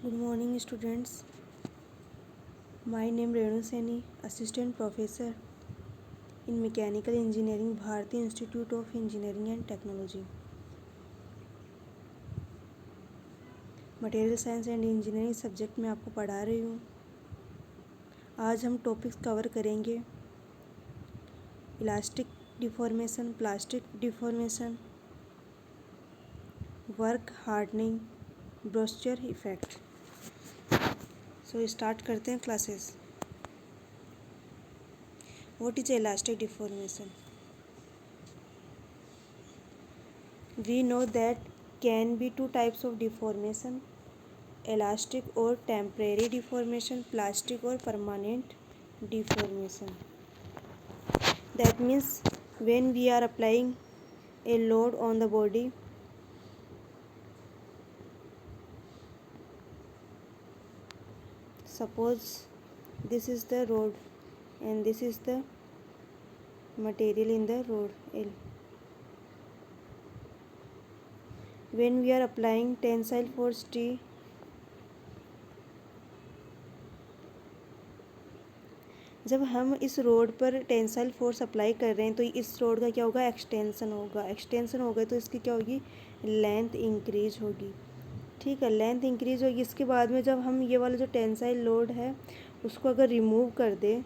Good morning, students. My name Renu Saini, Assistant Professor in Mechanical Engineering, Bharati Institute of Engineering and Technology. Material science and engineering subject में आपको पढ़ा रही हूँ। आज हम topics cover करेंगे elastic deformation, plastic deformation, work hardening, Bauschinger effect. So start करते हैं classes. What is elastic deformation? We know that can be two types of deformation, elastic or temporary deformation, plastic or permanent deformation. That means when we are applying a load on the body, suppose this is the rod and this is the material in the rod L. When we are applying tensile force T, जब हम इस road पर tensile force apply कर रहे हैं तो इस road का क्या होगा, एक्सटेंशन होगा तो इसकी क्या होगी, लेंथ इंक्रीज होगी। ठीक है, लेंथ इंक्रीज होगी। इसके बाद में जब हम ये वाला जो टेंसाइल लोड है उसको अगर रिमूव कर दे,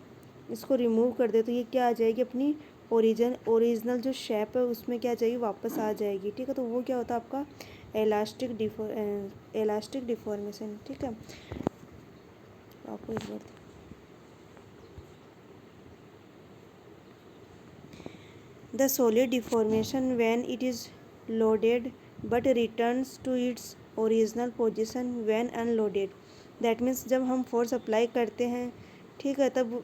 इसको रिमूव कर दे तो ये क्या आ जाएगी, अपनी ओरिजिनल जो शेप है उसमें क्या आ जाएगी, वापस आ जाएगी। ठीक है, तो वो क्या होता है आपका इलास्टिक डिफॉर्मेशन। ठीक है, आपको एक बार the solid deformation when it is loaded but returns to its original position when unloaded. That means जब हम फोर्स अप्लाई करते हैं, ठीक है, तब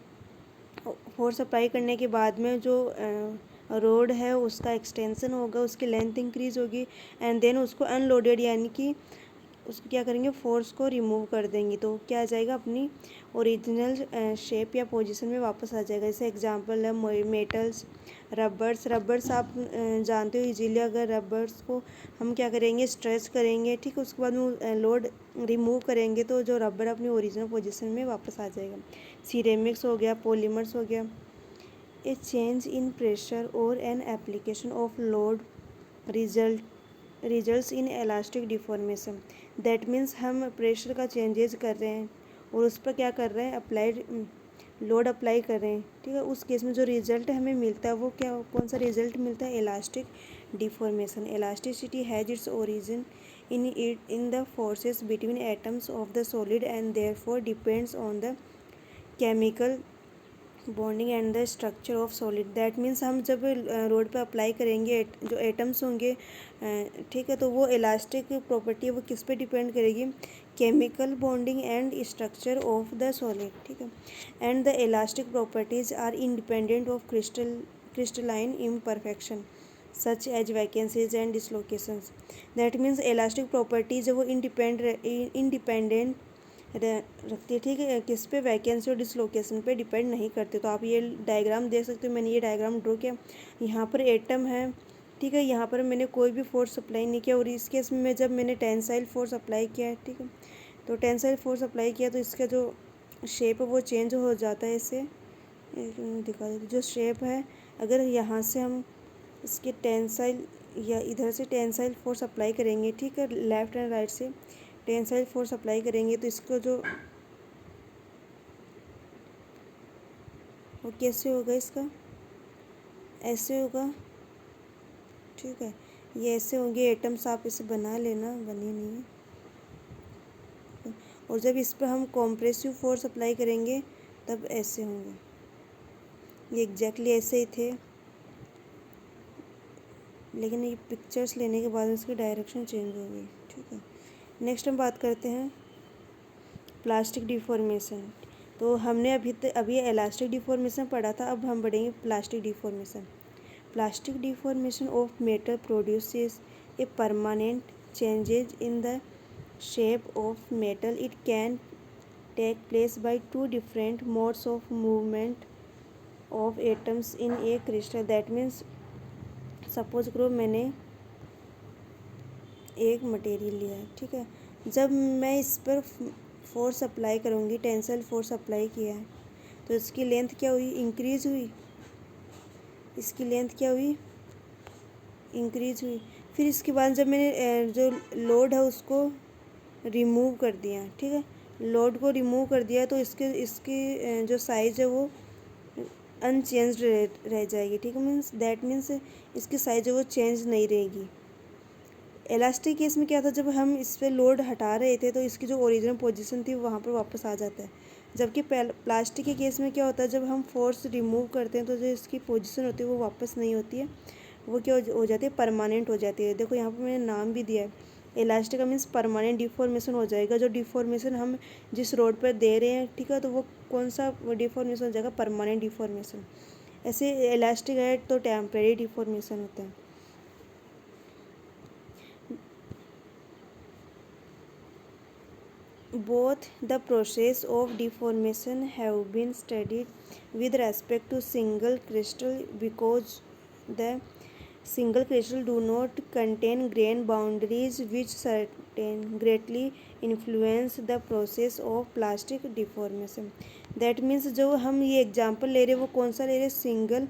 फोर्स अप्लाई करने के बाद में जो रोड है उसका एक्सटेंशन होगा, उसकी लेंथ इंक्रीज होगी एंड देन उसको अनलोडेड यानी कि उसको क्या करेंगे, फोर्स को रिमूव कर देंगे तो क्या आ जाएगा, अपनी ओरिजिनल शेप या पोजीशन में वापस आ जाएगा। जैसे एग्जांपल है मेटल्स, रबर्स आप जानते हो इजीली। अगर रबर्स को हम क्या करेंगे, स्ट्रेच करेंगे, ठीक है, उसके बाद में लोड रिमूव करेंगे तो जो रबर अपनी ओरिजिनल पोजीशन में वापस आ जाएगा। सिरेमिक्स हो गया, पॉलीमर्स हो गया। ए चेंज इन प्रेशर और an application of load results in elastic deformation. That means हम प्रेशर का चेंजेस कर रहे हैं और उस पर क्या कर रहे हैं, अप्लाइड लोड अप्लाई कर रहे हैं। ठीक है, उस केस में जो रिजल्ट हमें मिलता है वो क्या, कौन सा रिजल्ट मिलता है, elastic deformation. Elasticity has its origin in the forces between atoms of the solid and therefore depends on the chemical bonding and the structure of solid. That means हम जब रोड पे अप्लाई करेंगे जो atoms होंगे, ठीक है, तो वो इलास्टिक प्रॉपर्टी वो किस पे डिपेंड करेगी, chemical bonding and structure of the solid. ठीक है, and the elastic properties are independent of crystalline imperfection such as vacancies and dislocations. That means elastic properties वो इंडिपेंडेंट रखती है। ठीक है, किस पे, वैकेंसी और डिसलोकेशन पे डिपेंड नहीं करते। तो आप ये डायग्राम देख सकते हो, मैंने ये डायग्राम ड्रॉ किया। यहाँ पर एटम है, ठीक है, यहाँ पर मैंने कोई भी फोर्स अप्लाई नहीं किया और इस केस में जब मैंने टेंसाइल फोर्स अप्लाई किया है, ठीक है, तो टेंसाइल फोर्स अप्लाई किया तो इसका जो शेप है वो चेंज हो जाता है। इसे दिखा देती, जो शेप है अगर यहाँ से हम इसके टेंसाइल या इधर से टेंसाइल फोर्स अप्लाई करेंगे, ठीक है, लेफ्ट एंड राइट से टेंसाइल फोर्स अप्लाई करेंगे तो इसको जो वो कैसे होगा, इसका ऐसे होगा। ठीक है, ये ऐसे होंगे एटम्स, आप इसे बना लेना, बनी नहीं है। और जब इस पर हम कॉम्प्रेसिव फोर्स अप्लाई करेंगे तब ऐसे होंगे। ये एग्जैक्टली ऐसे ही थे, लेकिन ये पिक्चर्स लेने के बाद इसकी डायरेक्शन चेंज हो गई। ठीक है, नेक्स्ट हम बात करते हैं प्लास्टिक डिफॉर्मेशन। तो हमने अभी इलास्टिक डिफॉर्मेशन पढ़ा था, अब हम पढ़ेंगे plastic deformation. Plastic deformation of metal produces a permanent changes in the shape of metal. It can take place by two different modes of movement of atoms in a crystal. That means suppose करो मैंने एक material लिया है, ठीक है, जब मैं इस पर फोर्स अप्लाई करूँगी, टेंसाइल फोर्स अप्लाई किया है, तो इसकी लेंथ क्या हुई, इंक्रीज हुई। इसकी लेंथ क्या हुई, इंक्रीज हुई। फिर इसके बाद जब मैंने जो लोड है उसको रिमूव कर दिया, ठीक है, लोड को रिमूव कर दिया, तो इसके इसकी जो साइज़ है वो अनचेंज्ड रह जाएगी, ठीक है। मीन्स इसकी साइज़ है वो चेंज नहीं रहेगी। इलास्टिक केस में क्या था, जब हम इस पर लोड हटा रहे थे तो इसकी जो ओरिजिनल पोजीशन थी वहाँ पर वापस आ जाता है। जबकि प्लास्टिक के केस में क्या होता है, जब हम फोर्स रिमूव करते हैं तो जो इसकी पोजीशन होती है वो वापस नहीं होती है, वो क्या हो जाती है, परमानेंट हो जाती है। देखो यहाँ पर मैंने नाम भी दिया है, इलास्टिक का मीन्स परमानेंट डिफॉर्मेशन हो जाएगा। जो डिफॉर्मेशन हम जिस रोड पर दे रहे हैं, ठीक है, तो वो कौन सा डिफॉर्मेशन हो जाएगा, परमानेंट डिफॉर्मेशन। ऐसे इलास्टिक है तो टेम्परेरी डिफॉर्मेशन होता है। Both the process of deformation have been studied with respect to single crystal because the single crystal do not contain grain boundaries which greatly influence the process of plastic deformation. That means जो हम ये example ले रहे हैं वो कौन सा ले रहे हैं, सिंगल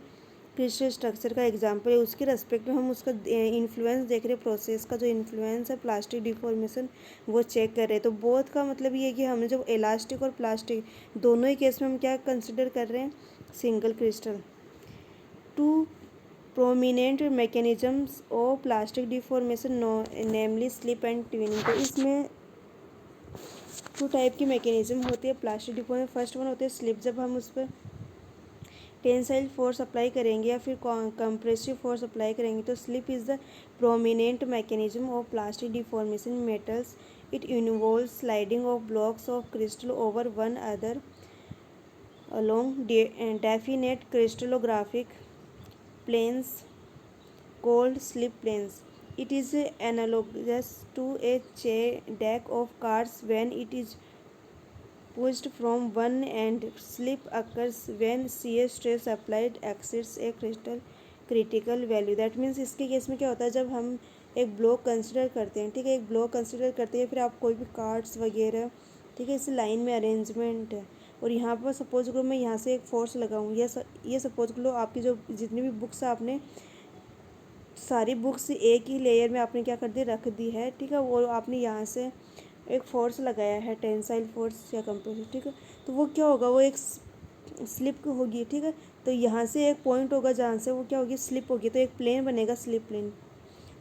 क्रिस्टल स्ट्रक्चर का एग्जांपल है, उसके रेस्पेक्ट में हम उसका इन्फ्लुएंस देख रहे हैं, प्रोसेस का जो इन्फ्लुएंस है प्लास्टिक डिफॉर्मेशन वो चेक कर रहे हैं। तो बोथ का मतलब ये है कि हमने जब इलास्टिक और प्लास्टिक दोनों ही केस में हम क्या कंसिडर कर रहे हैं, single crystal. To prominent mechanisms of plastic deformation namely slip and twinning. तो इसमें टू टाइप की मैकेनिज्म होती है प्लास्टिक डिफॉर्मेशन। फर्स्ट वन होती है स्लिप, जब हम उस पर टेंसाइल फोर्स अप्लाई करेंगे या फिर कंप्रेसिव फोर्स अप्लाई करेंगे, तो slip is the prominent mechanism of plastic deformation metals. It involve sliding of blocks of crystal over one other along definite crystallographic planes called slip planes. It is analogous to a deck of cards when it is pushed from one end. Slip occurs when shear stress applied exceeds a critical value. That means इसके case में क्या होता है, जब हम एक block consider करते हैं, ठीक है, एक ब्लॉक कंसिडर करते हैं, फिर आप कोई भी कार्ड्स वगैरह, ठीक है, इस लाइन में अरेंजमेंट है, और यहाँ पर सपोज करो मैं यहाँ से एक फोर्स लगाऊँ, ये सपोज करो आपकी जो जितनी भी बुक्स आपने सारी बुक्स एक ही लेयर में आपने क्या कर दी, रख दी है, ठीक है, वो आपने यहाँ से एक फोर्स लगाया है, टेंसाइल फोर्स या कंप्रेसिव, ठीक है, तो वो क्या होगा, वो एक स्लिप होगी, ठीक है। तो यहाँ से एक पॉइंट होगा जहाँ से वो क्या होगी, स्लिप होगी, तो एक प्लेन बनेगा, स्लिप प्लेन,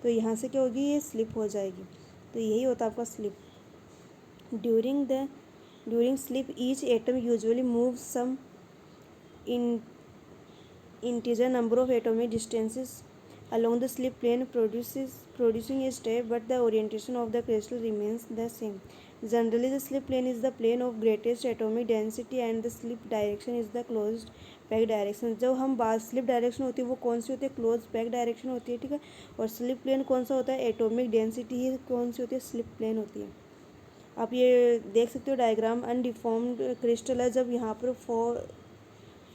तो यहाँ से क्या होगी, ये स्लिप हो जाएगी। तो यही होता है आपका slip. During slip each atom usually move some in integer number of atomic distances along the slip plane producing a step, but the orientation of the crystal remains the same. Generally, the slip plane is the plane of greatest atomic density and the slip direction is the closed back direction. जब हम बात slip direction होती है वो कौन सी होती है, close back direction होती है, ठीक है। और स्लिप प्लेन कौन सा होता है, एटॉमिक डेंसिटी ही कौन सी होती है, स्लिप प्लेन होती है। आप ये देख सकते हो डायग्राम, अनडिफॉर्म्ड क्रिस्टल है, जब यहाँ पर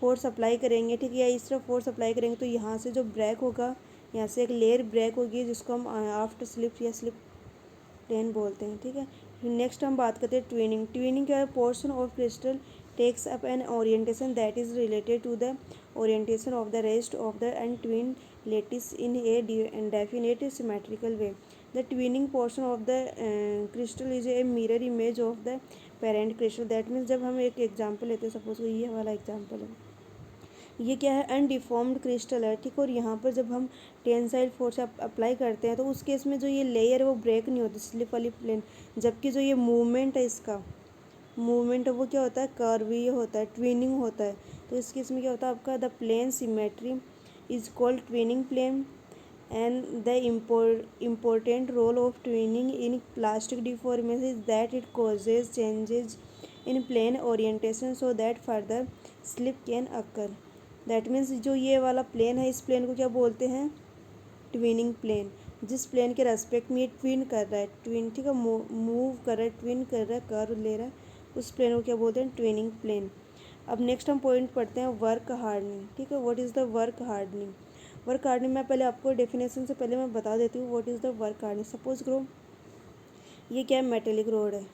फोर्स अप्लाई करेंगे, ठीक है, या इस तरफ फोर्स अप्लाई करेंगे तो यहाँ से जो ब्रेक होगा, यहाँ से एक लेयर ब्रेक होगी जिसको हम आफ्टर स्लिप या स्लिप प्लेन बोलते हैं, ठीक है। नेक्स्ट हम बात करते हैं ट्विनिंग। ट्विनिंग क्या है, portion of crystal takes up an orientation that is related to the orientation of the rest of the untwinned lattice in a definite symmetrical way. The twinning portion of the crystal is a mirror image of the parent crystal. That means जब हम एक example लेते हैं, suppose ये वाला example है, ये क्या है, अनडिफॉर्म्ड क्रिस्टल है, ठीक है, और यहाँ पर जब हम टेंसाइल फोर्स अप्लाई करते हैं तो उस केस में जो ये लेयर है वो ब्रेक नहीं होती, स्लिप वाली प्लेन, जबकि जो ये मूवमेंट है, इसका मूवमेंट है वो क्या होता है, कर्वीय होता है, ट्विनिंग होता है। तो इस केस में क्या होता है आपका, the plane symmetry is called twinning plane and the important role of twinning in plastic deformation is that it causes changes in plane orientation so that further slip can occur. That means जो ये वाला plane है, इस plane को क्या बोलते हैं, twinning plane. जिस प्लेन के रेस्पेक्ट में ये ट्विन कर रहा है, ट्विन, ठीक है, मूव कर रहा है, ट्विन कर रहा है, कर्व ले रहा है, उस प्लेन को क्या बोलते हैं, ट्विनिंग प्लेन। अब नेक्स्ट हम पॉइंट पढ़ते हैं वर्क हार्डनिंग, ठीक है। What is the work hardening. Work hardening मैं पहले आपको डेफिनेशन से पहले मैं बता देती हूँ what is the work hardening. Suppose करो ये क्या है, मेटेलिक रोड है,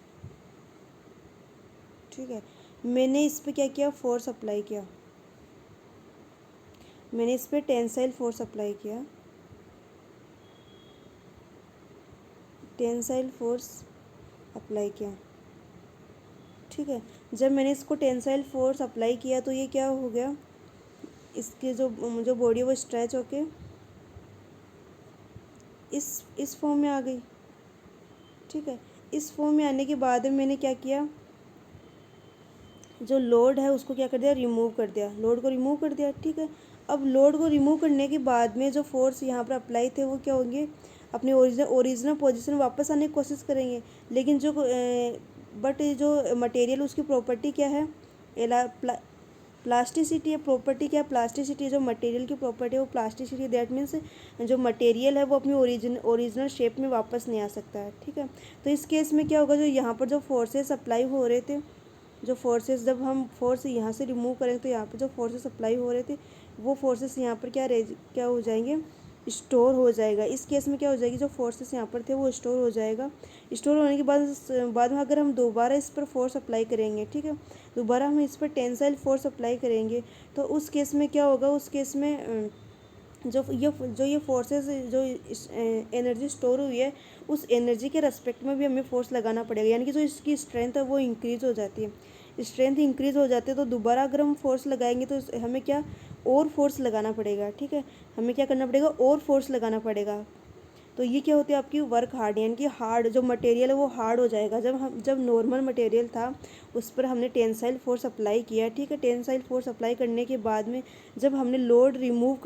ठीक है। मैंने इस पे क्या किया, फोर्स अप्लाई किया, मैंने इस पे टेंसाइल फोर्स अप्लाई किया, टेंसाइल फोर्स अप्लाई किया, ठीक है। जब मैंने इसको टेंसाइल फोर्स अप्लाई किया तो ये क्या हो गया, इसके जो जो बॉडी है वो स्ट्रेच होके इस फॉर्म में आ गई, ठीक है। इस फॉर्म में आने के बाद में मैंने क्या किया, जो लोड है उसको क्या कर दिया, रिमूव कर दिया, लोड को रिमूव कर दिया, ठीक है। अब लोड को रिमूव करने के बाद में जो फोर्स यहाँ पर अप्लाई थे वो क्या होंगे, अपनी ओरिजिनल पोजीशन वापस आने की कोशिश करेंगे। लेकिन जो बट जो मटेरियल उसकी प्रॉपर्टी क्या है, प्लास्टिसिटी है, प्रॉपर्टी क्या है, प्लास्टिसिटी, जो मटेरियल की प्रॉपर्टी है वो प्लास्टिसिटी, दैट मीन्स जो मटेरियल है वो अपनी ओरिजिनल शेप में वापस नहीं आ सकता है, ठीक है। तो इस केस में क्या होगा, जो यहाँ पर जो फोर्सेस अप्लाई हो रहे थे, जो फोर्सेस जब हम फोर्स यहाँ से रिमूव करें तो यहाँ पर जो फोर्सेस अप्लाई हो रहे थे वो फोर्सेस यहाँ पर क्या हो जाएंगे, स्टोर हो जाएगा। इस केस में क्या हो जाएगी, जो फोर्सेस यहाँ पर थे वो स्टोर हो जाएगा। स्टोर होने के बाद में अगर हम दोबारा इस पर फोर्स अप्लाई करेंगे, ठीक है, दोबारा हम इस पर टेंसाइल फोर्स अप्लाई करेंगे तो उस केस में क्या होगा, उस केस में जो ये फोर्सेस जो एनर्जी स्टोर हुई है उस एनर्जी के रेस्पेक्ट में भी हमें फोर्स लगाना पड़ेगा, यानी कि जो इसकी स्ट्रेंथ है वो इंक्रीज़ हो जाती है। स्ट्रेंथ इंक्रीज़ हो जाती है तो दोबारा अगर हम फोर्स लगाएंगे तो हमें क्या और फोर्स लगाना पड़ेगा, ठीक है, हमें क्या करना पड़ेगा, और फोर्स लगाना पड़ेगा। तो ये क्या होती है आपकी वर्क हार्ड, यानी कि हार्ड जो मटेरियल है वो हार्ड हो जाएगा। जब नॉर्मल मटेरियल था उस पर हमने टेंसाइल फोर्स अप्लाई किया, ठीक है, टेंसाइल फोर्स अप्लाई करने के बाद में जब हमने लोड रिमूव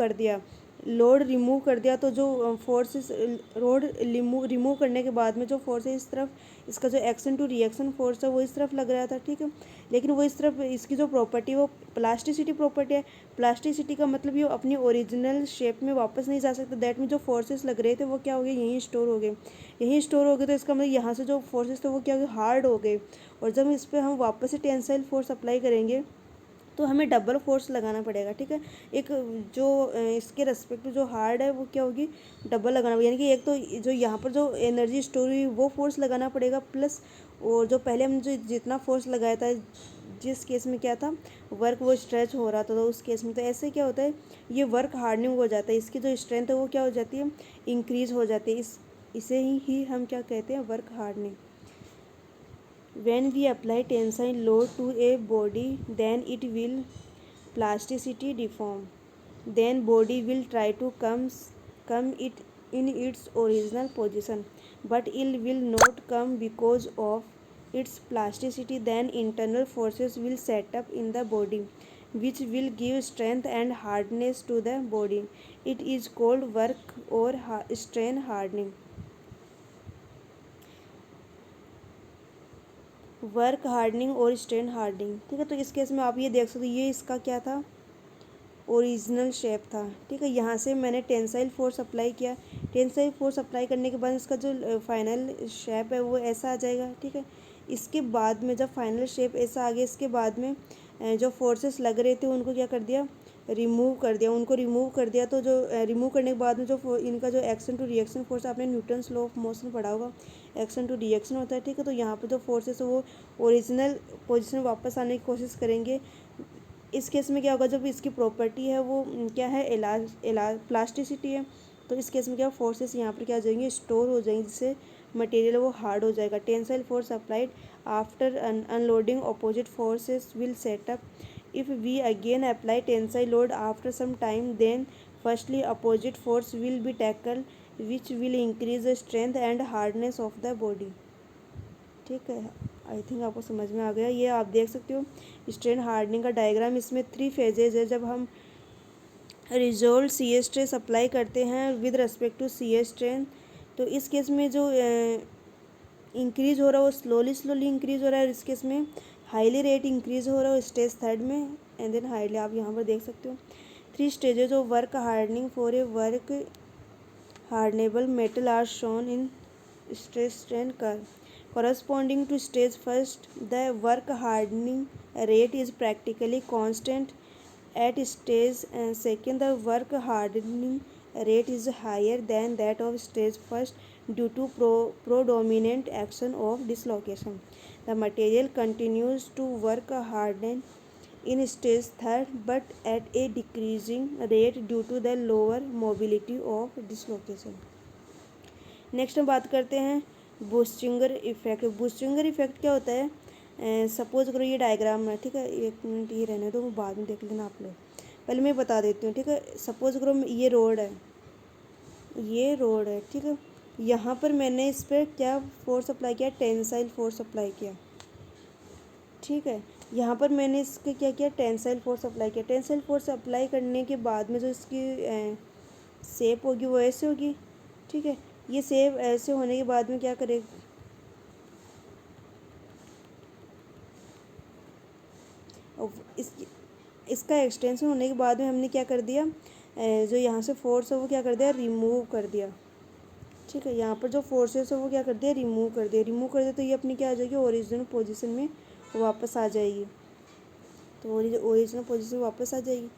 कर दिया तो जो फोर्सेस रोड रिमूव करने के बाद में जो फोर्स है इस तरफ, इसका जो एक्शन टू रिएक्शन फोर्स है वो इस तरफ लग रहा था, ठीक है। लेकिन वो इस तरफ इसकी जो प्रॉपर्टी वो प्लास्टिसिटी प्रॉपर्टी है, प्लास्टिसिटी का मतलब ये अपनी ओरिजिनल शेप में वापस नहीं जा सकता, दैट में जो फोर्सेस लग रहे थे वो क्या हो गए, यहीं स्टोर हो गए, यहीं स्टोर हो गए। तो इसका मतलब यहाँ से जो फोर्सेस थे वो क्या हो गए, हार्ड हो गए। और जब इस पर हम वापस से टेंसाइल फोर्स अप्लाई करेंगे तो हमें डबल फोर्स लगाना पड़ेगा, ठीक है। एक जो इसके रेस्पेक्ट जो हार्ड है वो क्या होगी, डबल लगाना पड़ेगा, यानी कि एक तो जो यहाँ पर जो एनर्जी स्टोर हुई वो फोर्स लगाना पड़ेगा प्लस और जो पहले हम जो जितना फोर्स लगाया था, जिस केस में क्या था वर्क वो स्ट्रेच हो रहा था तो उस केस में तो ऐसे क्या होता है, ये वर्क हार्डनिंग हो जाता है, इसकी जो स्ट्रेंथ है वो क्या हो जाती है, इंक्रीज़ हो जाती है। इसे ही हम क्या कहते हैं, work hardening. When we apply tensile load to a body, then it will plasticity deform. Then body will try to come it in its original position, but it will not come because of its plasticity. Then internal forces will set up in the body, which will give strength and hardness to the body. It is called work or strain hardening. Work hardening और strain hardening, ठीक है। तो इस case में आप ये देख सकते हो ये इसका क्या था, ओरिजिनल शेप था, ठीक है। यहाँ से मैंने टेंसाइल फोर्स अप्लाई किया, टेंसाइल फोर्स अप्लाई करने के बाद इसका जो फाइनल शेप है वो ऐसा आ जाएगा, ठीक है। इसके बाद में जब फाइनल शेप ऐसा आ गया इसके बाद में जो फोर्सेस लग रहे थे उनको क्या कर दिया, रिमूव कर दिया, उनको रिमूव कर दिया। तो जो रिमूव करने के बाद में जो इनका जो एक्शन टू रिएक्शन फोर्स, आपने न्यूटन्स लॉ ऑफ मोशन पढ़ा होगा, एक्शन टू रिएक्शन होता है, ठीक है। तो यहाँ पे जो फोर्सेस है वो ओरिजिनल पोजीशन में वापस आने की कोशिश करेंगे। इस केस में क्या होगा, जब इसकी प्रॉपर्टी है वो क्या है, प्लास्टिसिटी है, तो इस केस में क्या फोर्सेस यहाँ पर क्या हो जाएंगे, स्टोर हो जाएंगे, जिससे मटेरियल वो हार्ड हो जाएगा। Tensile force applied after unloading opposite forces will set up. If we again apply tensile load after some time, then firstly opposite force will be tackled, which will increase the strength and hardness of the body. ठीक है, I think आपको समझ में आ गया। ये आप देख सकते हो स्ट्रेन हार्डनिंग का डायग्राम, इसमें 3 फेजेज है। जब हम resolve C S stress apply करते हैं with respect to C S strain, तो इस केस में जो इंक्रीज़ हो रहा है वो स्लोली इंक्रीज़ हो रहा है। इस केस में हाईली रेट इंक्रीज़ हो रहा है स्टेज थर्ड में, एंड देन हाईली, आप यहाँ पर देख सकते हो 3 stages of work hardening for a work hardenable metal are shown in stress strain curve. Corresponding to stage first, the work hardening rate is practically constant. At stage second, the work hardening rate is higher than that of stage first due to predominant action of dislocation. The material continues to work harden in stage third but at a decreasing rate due to the lower mobility of dislocation. Next हम बात करते हैं बूस्टिंगर effect. बूस्टिंगर effect क्या होता है? Suppose करो ये diagram है, ठीक है, एक मिनट ये रहने दो, बाद में देख लेना आप लोग, पहले मैं बता देती हूँ, ठीक है। सपोज करो ये रोड है, ये रोड है, ठीक है। यहाँ पर मैंने इस पर क्या फोर्स अप्लाई किया? टेंसाइल फोर्स अप्लाई किया, ठीक है। यहाँ पर मैंने इसके क्या किया? टेंसाइल फोर्स अप्लाई किया। टेंसाइल फोर्स अप्लाई करने के बाद में जो इसकी शेप होगी वो ऐसे होगी, ठीक है। ये शेप ऐसे होने के बाद में क्या करेगा? इसका एक्सटेंशन होने के बाद में हमने क्या कर दिया? जो यहाँ से फोर्स है वो क्या कर दिया? रिमूव कर दिया, ठीक है। यहाँ पर जो फोर्सेस है वो क्या कर दिया? रिमूव कर दिया। रिमूव कर दिया तो ये अपनी क्या आ जाएगी? ओरिजिनल पोजीशन में वापस आ जाएगी। तो ओरिजिनल पोजीशन में वापस आ जाएगी,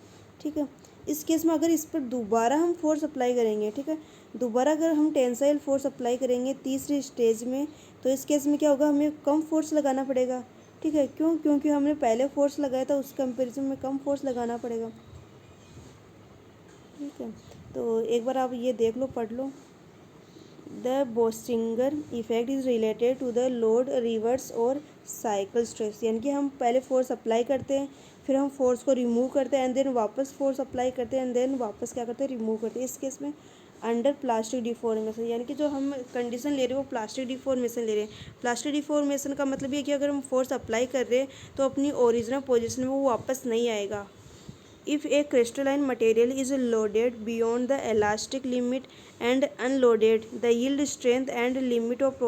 ठीक है। इस केस में अगर इस पर दोबारा हम फोर्स अप्लाई करेंगे, ठीक है, दोबारा अगर हम टेंसाइल फोर्स अप्लाई करेंगे तीसरी स्टेज में, तो इस केस में क्या होगा? हमें कम फोर्स लगाना पड़ेगा, ठीक है। क्यों? क्योंकि हमने पहले फोर्स लगाया था उस कंपैरिजन में कम फोर्स लगाना पड़ेगा, ठीक है। तो एक बार आप ये देख लो, पढ़ लो। The Bauschinger effect is related to the load reverse और साइकिल स्ट्रेस, यानी कि हम पहले फोर्स अप्लाई करते हैं, फिर हम फोर्स को रिमूव करते हैं एंड देन वापस फोर्स अप्लाई करते हैं एंड देन वापस क्या करते हैं? रिमूव करते हैं। इस केस में अंडर प्लास्टिक डिफॉर्मेशन, यानी कि जो हम कंडीशन ले रहे हैं वो प्लास्टिक डिफॉर्मेशन ले रहे हैं। प्लास्टिक डिफॉर्मेशन का मतलब ये कि अगर हम फोर्स अप्लाई कर रहे हैं तो अपनी ओरिजिनल पोजीशन में वो वापस नहीं आएगा। If a crystalline material is loaded beyond the elastic limit and unloaded, the yield strength and limit of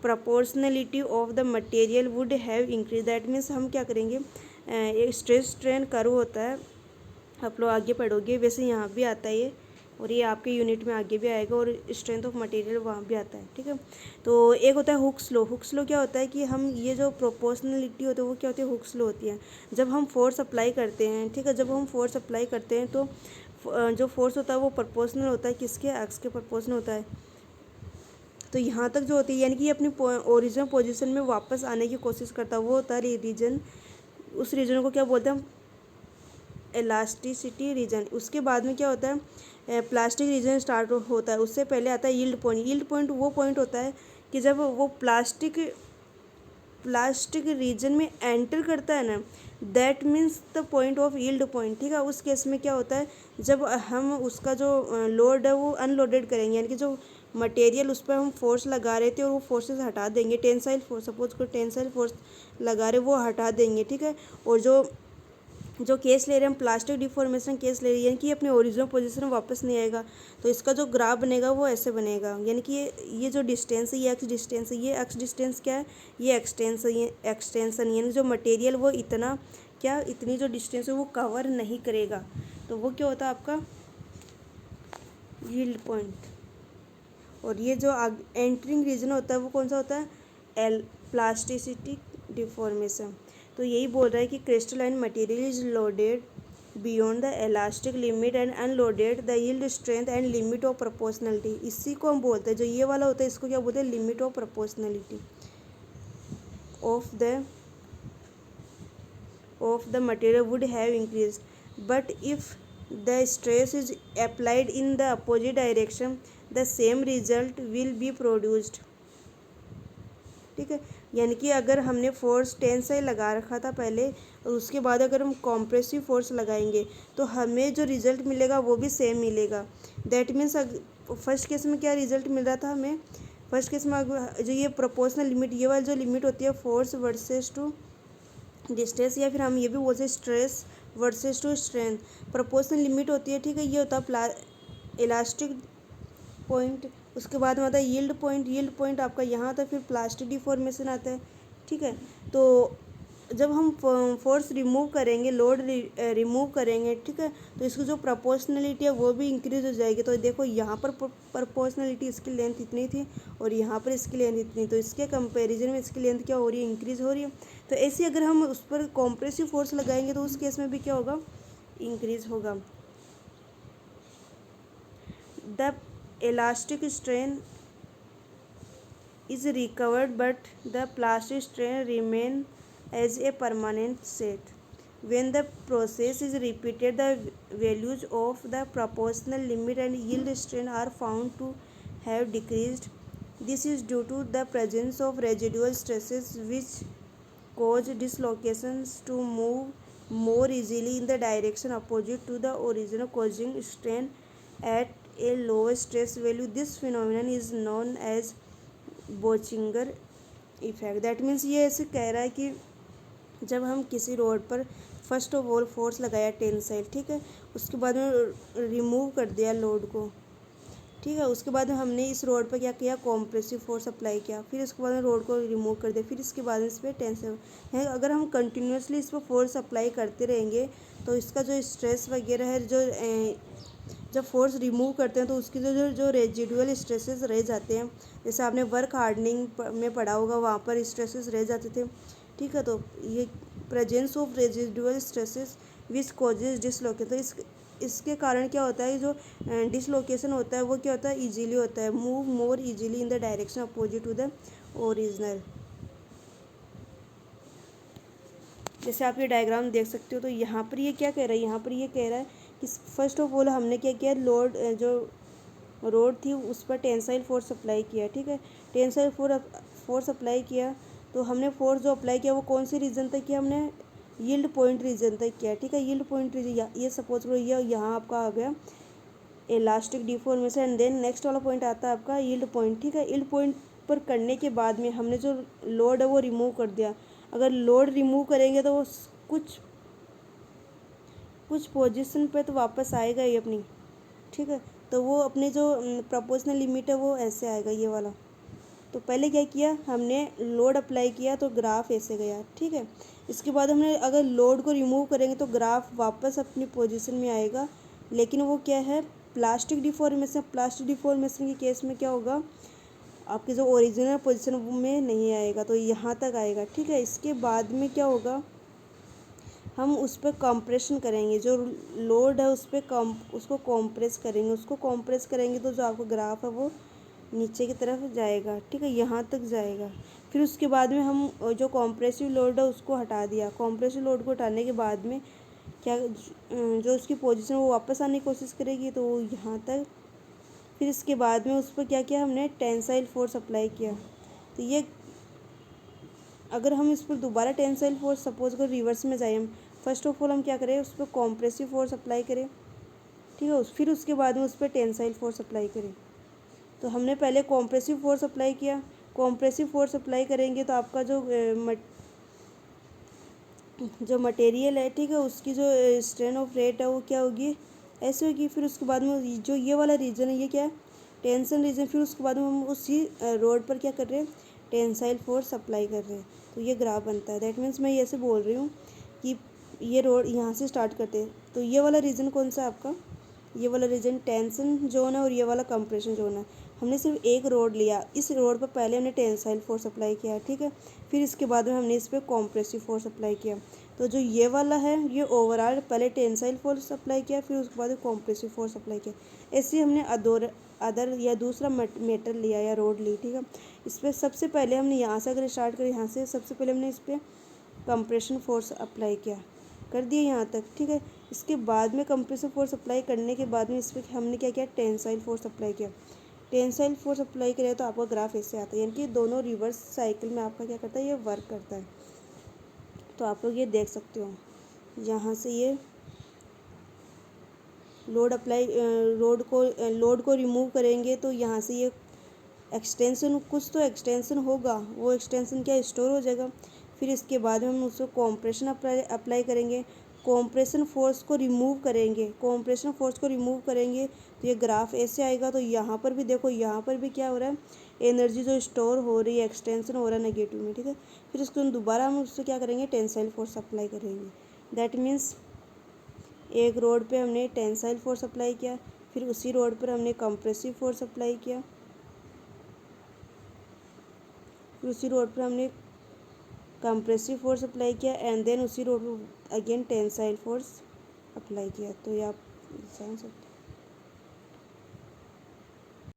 proportionality of the material would have increased. That means हम क्या करेंगे? एक स्ट्रेस स्ट्रेन कर्व होता है, आप लोग आगे पढ़ोगे, वैसे यहाँ भी आता है ये, और ये आपके यूनिट में आगे भी आएगा, और स्ट्रेंथ ऑफ मटेरियल वहाँ भी आता है, ठीक है। तो एक होता है हुक्स लॉ। हुक्स लॉ क्या होता है कि हम ये जो प्रोपोर्शनलिटी होती है वो क्या होती है? हुक्स लॉ होती है। जब हम फोर्स अप्लाई करते हैं, ठीक है, जब हम फोर्स अप्लाई करते हैं तो जो फोर्स होता है वो प्रोपोर्शनल होता है, किसके? एक्स के प्रोपोर्शनल होता है। तो यहाँ तक जो होती है, यानी कि ये अपनी ओरिजिनल पोजीशन में वापस आने की कोशिश करता है, वो होता है रीजन। उस रीजन को क्या बोलते हैं हम? Elasticity region. उसके बाद में क्या होता है? प्लास्टिक रीजन स्टार्ट होता है। उससे पहले आता है यील्ड पॉइंट। यील्ड पॉइंट वो पॉइंट होता है कि जब वो प्लास्टिक रीजन में एंटर करता है ना, that means the point of yield point, ठीक है। उस केस में क्या होता है? जब हम उसका जो लोड है वो अनलोडेड करेंगे, यानी कि जो मटेरियल उस पर हम फोर्स लगा रहे थे और वो फोर्सेस हटा देंगे, टेंसाइल फोर्स, सपोज को टेंसाइल फोर्स लगा रहे वो हटा देंगे, ठीक है। और जो केस ले रहे हैं हम प्लास्टिक डिफॉर्मेशन केस ले रही है, यानी कि अपने ओरिजिनल पोजीशन में वापस नहीं आएगा। तो इसका जो ग्राफ बनेगा वो ऐसे बनेगा, यानी कि ये जो डिस्टेंस है ये एक्स डिस्टेंस है, ये एक्स डिस्टेंस क्या है? ये एक्सटेंसन, यानी जो मटेरियल वो इतनी जो डिस्टेंस है वो कवर नहीं करेगा, तो वो क्या होता है आपका? Yield point. और ये जो एंटरिंग रीजन होता है वो कौन सा होता है? Plasticity deformation. तो यही बोल रहा है कि crystalline material is loaded beyond the elastic limit and unloaded the yield strength and limit of proportionality. इसी को हम बोलते हैं, जो ये वाला होता है इसको क्या बोलते हैं? Limit of proportionality of the material would have increased, but if the stress is applied in the opposite direction the same result will be produced, ठीक है। यानी कि अगर हमने फोर्स टेंसाइल लगा रखा था पहले और उसके बाद अगर हम कॉम्प्रेसिव फोर्स लगाएंगे तो हमें जो रिजल्ट मिलेगा वो भी सेम मिलेगा। दैट मीन्स फर्स्ट केस में क्या रिजल्ट मिल रहा था हमें? फर्स्ट केस में जो ये प्रोपोर्शनल लिमिट, ये वाली जो लिमिट होती है फोर्स वर्सेस टू डिस्टेंस, या फिर हम ये भी बोलते हैं stress versus two strength, proportional limit होती है, ठीक है। ये होता है इलास्टिक पॉइंट। उसके बाद में आता है यील्ड पॉइंट। यील्ड पॉइंट आपका यहाँ आता है, फिर प्लास्टिक डिफॉर्मेशन आता है, ठीक है। तो जब हम फोर्स रिमूव करेंगे, लोड रिमूव करेंगे, ठीक है, तो इसकी जो प्रोपोर्शनलिटी है वो भी इंक्रीज हो जाएगी। तो देखो यहाँ पर प्रोपोर्शनलिटी इसकी लेंथ इतनी थी और यहाँ पर इसकी लेंथ इतनी, तो इसके कंपैरिजन में इसकी लेंथ क्या हो रही है? इंक्रीज हो रही है। तो ऐसे अगर हम उस पर कॉम्प्रेसिव फोर्स लगाएंगे तो उस केस में भी क्या होगा? इंक्रीज होगा। The elastic strain is recovered, but the plastic strain remain as a permanent set. When the process is repeated, the values of the proportional limit and yield strain are found to have decreased. This is due to the presence of residual stresses which cause dislocations to move more easily in the direction opposite to the original, causing strain at a lower stress value. This phenomenon is known as Bauschinger effect. That means ये ऐसे कह रहा है कि जब हम किसी road पर फर्स्ट ऑफ ऑल फोर्स लगाया टेंसाइल, ठीक है, उसके बाद में रिमूव कर दिया लोड को, ठीक है, उसके बाद में हमने इस रोड पर क्या किया, कॉम्प्रेसिव फोर्स अप्लाई किया, फिर उसके बाद में रोड को रिमूव कर दिया, फिर इसके बाद में इस पर टेंसाइल है। अगर हम कंटिन्यूसली इस पर फोर्स अप्लाई करते रहेंगे तो इसका जो स्ट्रेस वगैरह है, जो जब फोर्स रिमूव करते हैं तो उसकी जो जो जो रेजिडुअल स्ट्रेसेस रह जाते हैं, जैसे आपने वर्क हार्डनिंग में पढ़ा होगा, वहाँ पर स्ट्रेसेस रह जाते थे, ठीक है। तो ये presence of residual stresses which causes dislocation, तो इसके कारण क्या होता है, जो डिसलोकेशन होता है वो क्या होता है, इजीली होता है, move more easily in the direction opposite to the original. जैसे आप ये डायग्राम देख सकते हो, तो यहाँ पर ये क्या कह रहा है, यहाँ पर ये कह रहा है कि फर्स्ट ऑफ ऑल हमने क्या किया, लोड जो रोड थी उस पर टेंसाइल फोर्स अप्लाई किया, ठीक है, टेंसाइल फोर्स अप्लाई किया। तो हमने फोर्स जो अप्लाई किया वो कौन से रीजन तक किया, हमने यील्ड पॉइंट रीजन तक किया, ठीक है। यील्ड पॉइंट रीजन, ये सपोज करो ये यहाँ आपका आ गया elastic deformation, and then next वाला पॉइंट आता है आपका यील्ड पॉइंट, ठीक है। यील्ड पॉइंट पर करने के बाद में हमने जो लोड है वो रिमूव कर दिया। अगर लोड रिमूव करेंगे तो वो कुछ पोजीशन पे तो वापस आएगा ही अपनी, ठीक है। तो वो अपने जो प्रोपोर्शनल लिमिट है वो ऐसे आएगा, ये वाला। तो पहले क्या किया हमने, लोड अप्लाई किया तो ग्राफ ऐसे गया, ठीक है। इसके बाद हमने अगर लोड को रिमूव करेंगे तो ग्राफ वापस अपनी पोजीशन में आएगा, लेकिन वो क्या है, प्लास्टिक डिफॉर्मेशन। प्लास्टिक डिफॉर्मेशन के केस में क्या होगा, आपकी जो ओरिजिनल पोजीशन में नहीं आएगा, तो यहाँ तक आएगा, ठीक है। इसके बाद में क्या होगा, हम उस पर कंप्रेशन करेंगे, जो लोड है उस पर उसको कंप्रेस करेंगे, तो जो आपका ग्राफ है वो नीचे की तरफ जाएगा, ठीक है, यहाँ तक जाएगा। फिर उसके बाद में हम जो कॉम्प्रेसिव लोड है उसको हटा दिया। कॉम्प्रेसिव लोड को हटाने के बाद में क्या, जो उसकी पोजीशन वो वापस आने की कोशिश करेगी, तो वो यहाँ तक। फिर इसके बाद में उस पर क्या किया हमने, टेंसाइल फोर्स अप्लाई किया। तो ये अगर हम इस पर दोबारा टेंसाइल फोर्स सपोज कर रिवर्स में जाए, हम फर्स्ट ऑफ ऑल हम क्या करें, उस पर कॉम्प्रेसिव फोर्स अप्लाई करें, ठीक है, फिर उसके बाद में उस पर टेंसाइल फोर्स अप्लाई करें। तो हमने पहले कॉम्प्रेसिव फोर्स अप्लाई किया। कॉम्प्रेसिव फोर्स अप्लाई करेंगे तो आपका जो मटेरियल है, ठीक है, उसकी जो स्ट्रेन ऑफ रेट है वो क्या होगी, ऐसे होगी। फिर उसके बाद में जो ये वाला रीजन है ये क्या है, टेंशन रीजन। फिर उसके बाद में हम उसी रोड पर क्या कर रहे हैं, टेंसाइल फोर्स अप्लाई कर रहे हैं, तो ये ग्राफ बनता है। दैट मीन्स मैं ऐसे बोल रही हूँ कि ये रोड यहाँ से स्टार्ट करते हैं, तो ये वाला रीजन कौन सा है आपका, ये वाला रीजन टेंशन जोन है और ये वाला कंप्रेशन जोन है। हमने सिर्फ एक रोड लिया, इस रोड पर पहले हमने टेंसाइल फोर्स अप्लाई किया, ठीक है, फिर इसके बाद में हमने इस पर कॉम्प्रेसिव फोर्स अप्लाई किया। तो जो ये वाला है ये ओवरऑल पहले टेंसाइल फोर्स अप्लाई किया, फिर उसके बाद कॉम्प्रेसिव फोर्स अप्लाई किया। ऐसे हमने अदर या दूसरा मेटल लिया या रोड ली, ठीक है। इस पर सबसे पहले हमने यहाँ से अगर स्टार्ट करें, यहाँ से सबसे पहले हमने इस पर कंप्रेशन फोर्स अप्लाई किया, कर दिए यहाँ तक, ठीक है। इसके बाद में कंप्रेसिव फोर्स अप्लाई करने के बाद में इस पर हमने क्या किया, टेंसाइल फोर्स अप्लाई किया। टेंसाइल फोर्स अप्लाई करें तो आपका ग्राफ ऐसे आता है, यानी कि दोनों रिवर्स साइकिल में आपका क्या करता है, ये वर्क करता है। तो आप लोग ये देख सकते हो, यहाँ से ये लोड को रिमूव करेंगे तो यहाँ से ये एक्सटेंशन, कुछ तो एक्सटेंशन होगा, वो एक्सटेंशन क्या स्टोर हो जाएगा। फिर इसके बाद हम उसको कॉम्प्रेशन अप्लाई करेंगे, कॉम्प्रेशन फोर्स को रिमूव करेंगे, तो ये ग्राफ ऐसे आएगा। तो यहाँ पर भी देखो, यहाँ पर भी क्या हो रहा है, एनर्जी जो स्टोर हो रही है, एक्सटेंशन हो रहा है नेगेटिव में, ठीक है। फिर उसको दोबारा हम उससे क्या करेंगे, टेंसाइल फोर्स अप्लाई करेंगे। दैट मीन्स एक रोड पे हमने टेंसाइल फोर्स अप्लाई किया, फिर उसी रोड पर हमने कंप्रेसिव फोर्स अप्लाई किया, फिर उसी रोड पर हमने कंप्रेसिव फोर्स अप्लाई किया, एंड देन उसी रोड पर अगेन टेंसाइल फोर्स अप्लाई किया। तो ये आप जान सकते हैं।